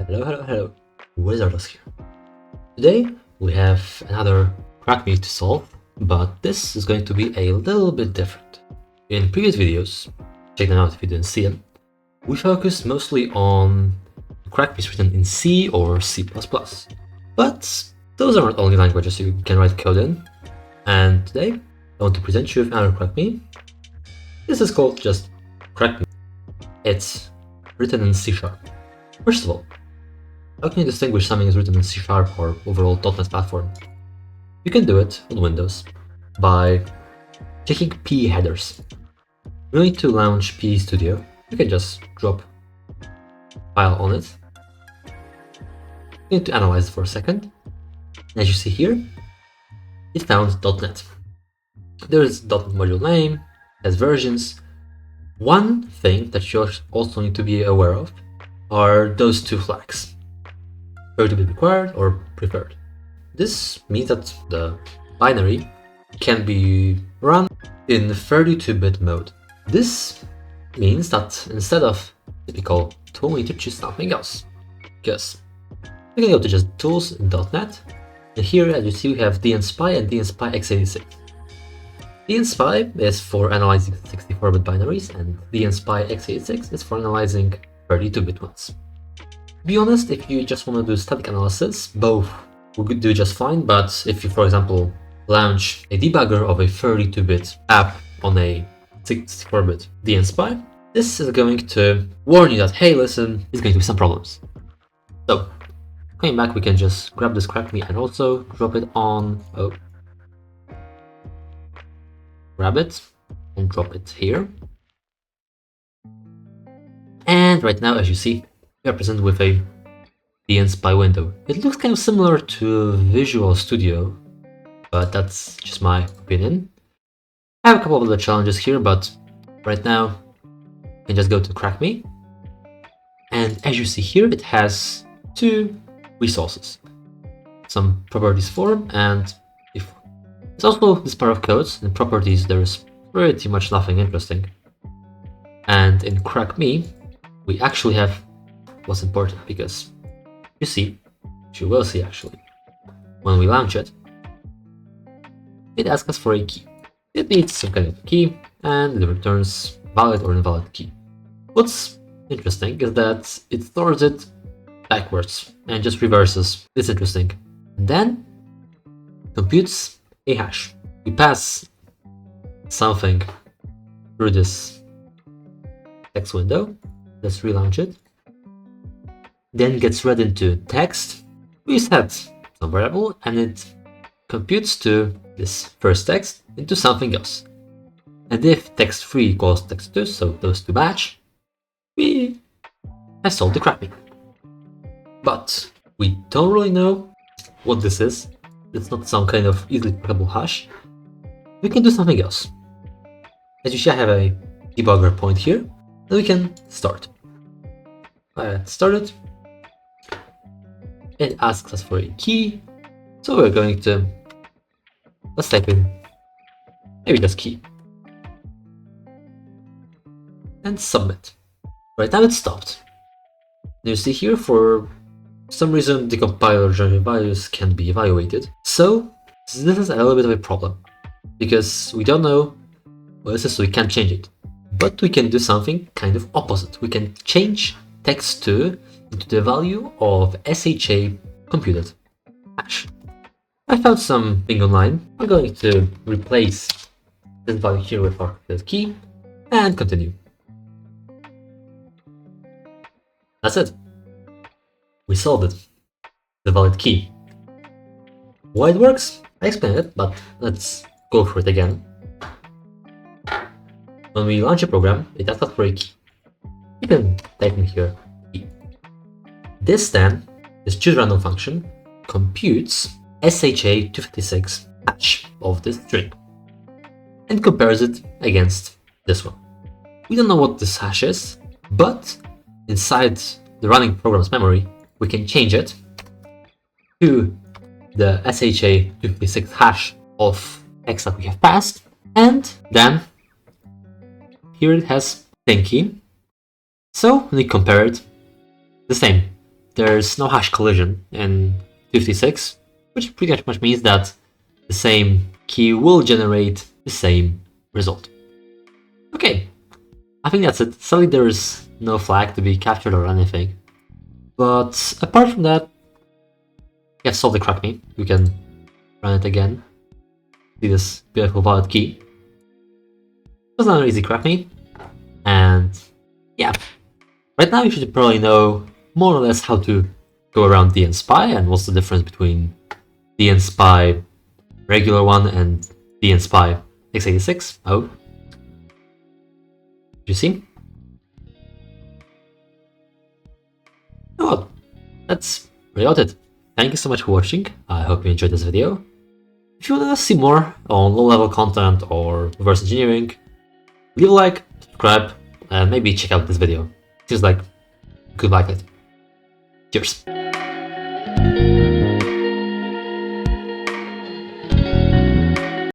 Hello, Wizardus here. Today we have another crack me to solve, but this is going to be a little bit different. In previous videos, check them out if you didn't see them, we focused mostly on crack me's written in C or C++. But those aren't only languages you can write code in, and today I want to present you with another crack me. This is called just crack me. It's written in C#. First of all, how can you distinguish something is written in C# or overall .NET platform? You can do it on Windows by checking P headers. You need to launch P Studio. You can just drop file on it. You need to analyze it for a second. As you see here, it found .NET. There is .NET module name, has versions. One thing that you also need to be aware of are those two flags. 32-bit required or preferred. This means that the binary can be run in 32-bit mode. This means that instead of typical tool, we need to choose something else. Because we can go to just tools in .NET, and here as you see we have dnSpy and dnSpy x86. dnSpy is for analyzing 64-bit binaries, and dnSpy x86 is for analyzing 32-bit ones. To be honest, if you just want to do static analysis, both will do just fine, but if you, for example, launch a debugger of a 32-bit app on a 64-bit dnSpy, this is going to warn you that, hey, listen, there's going to be some problems. So, coming back, we can just grab this crack me and also drop it on, grab it and drop it here. And right now, as you see, we are presented with a dnSpy window. It looks kind of similar to Visual Studio, but that's just my opinion. I have a couple of other challenges here, but right now you can just go to crack me. And as you see here, it has two resources. Some properties form and if it's also this pair of codes. In properties there's pretty much nothing interesting. And in crack me, we actually have what's important, because you will see actually, when we launch it, it asks us for a key. It needs some kind of key and it returns valid or invalid key. What's interesting is that it stores it backwards and just reverses. It's interesting. And then computes a hash. We pass something through this text window. Let's relaunch it. Then gets read into text. We set some variable and it computes to this first text into something else. And if text3 equals text2, so those two match, we have solved the crack me. But we don't really know what this is. It's not some kind of easily pickable hash. We can do something else. As you see, I have a debugger point here, and we can start. Started. It asks us for a key, so we're going to, let's type in maybe just key and submit. Right now it stopped. You see here, for some reason the compiler generated values can be evaluated, so this is a little bit of a problem because we don't know what this is, so we can't change it. But we can do something kind of opposite. We can change text2 into the value of SHA computed hash. I found something online. I'm going to replace this value here with our key and continue. That's it. We solved it. The valid key. Why it works? I explained it, but let's go through it again. When we launch a program, it asks us for a key. You can type in here key. This choose random function computes SHA-256 hash of this string and compares it against this one. We don't know what this hash is, but inside the running program's memory, we can change it to the SHA-256 hash of X that we have passed, and then here it has same key. So when we compare it, the same. there's no hash collision in 256, which pretty much means that the same key will generate the same result. Okay, I think that's it. Sadly, there's no flag to be captured or anything. But apart from that, we have solved the CrackMe. We can run it again. See this beautiful valid key. It was another easy CrackMe. And yeah, right now you should probably know more or less how to go around dnSPI and what's the difference between dnSPI regular one and dnSPI x86. I hope. You see? Oh, that's really about it. Thank you so much for watching. I hope you enjoyed this video. If you want to see more on low-level content or reverse engineering, leave a like, subscribe, and maybe check out this video. Seems like a good like it. Cheers.